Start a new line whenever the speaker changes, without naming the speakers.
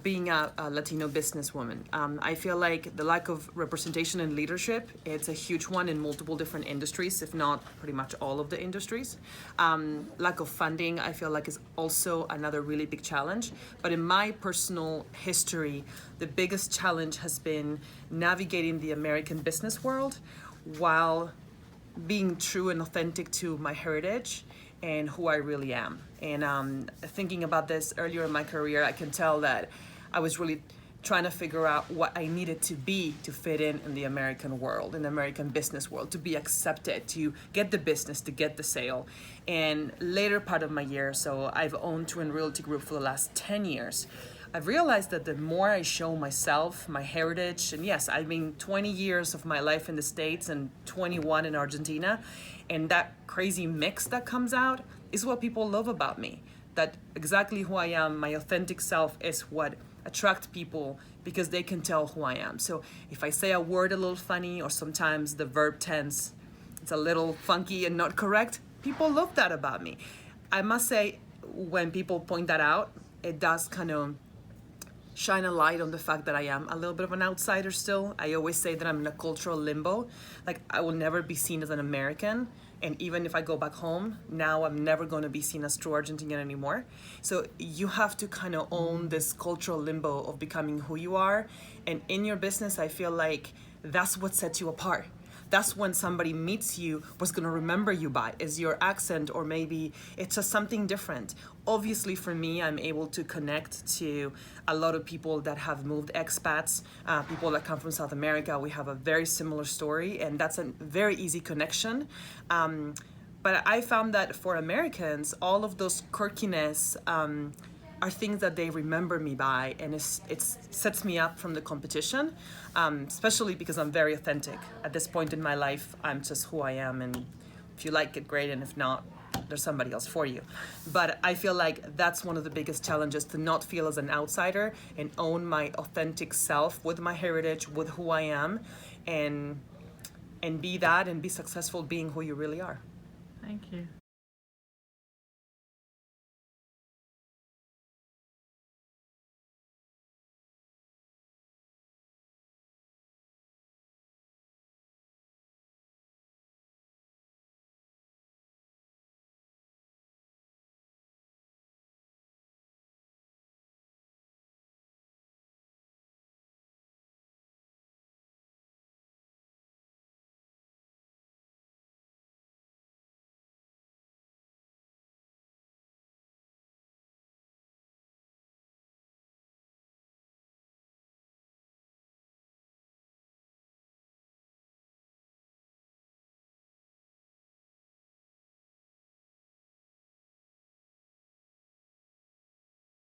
being a Latino businesswoman. I feel like the lack of representation in leadership, it's a huge one in multiple different industries, if not pretty much all of the industries. Lack of funding, I feel like, is also another really big challenge. But in my personal history, the biggest challenge has been navigating the American business world while being true and authentic to my heritage and who I really am. And thinking about this earlier in my career, I can tell that I was really trying to figure out what I needed to be to fit in the American world, in the American business world, to be accepted, to get the business, to get the sale. And later part of my year, so I've owned Twin Realty Group for the last 10 years, I've realized that the more I show myself, my heritage, and yes, I mean 20 years of my life in the States and 21 in Argentina, and that crazy mix that comes out is what people love about me. That exactly who I am, my authentic self, is what attracts people because they can tell who I am. So if I say a word a little funny, or sometimes the verb tense, it's a little funky and not correct, people love that about me. I must say, when people point that out, it does kind of shine a light on the fact that I am a little bit of an outsider still. I always say that I'm in a cultural limbo. Like, I will never be seen as an American. And even if I go back home, now I'm never going to be seen as true Argentinian anymore. So you have to kind of own this cultural limbo of becoming who you are. And in your business, I feel like that's what sets you apart. That's when somebody meets you, what's going to remember you by is your accent, or maybe it's just something different. Obviously, for me, I'm able to connect to a lot of people that have moved, expats, people that come from South America. We have a very similar story, and that's a very easy connection. But I found that for Americans, all of those quirkiness are things that they remember me by, and it sets me up from the competition, especially because I'm very authentic. At this point in my life, I'm just who I am, and if you like it, great, and if not, there's somebody else for you. But I feel like that's one of the biggest challenges, to not feel as an outsider and own my authentic self with my heritage, with who I am, and be that and be successful being who you really are.
Thank you.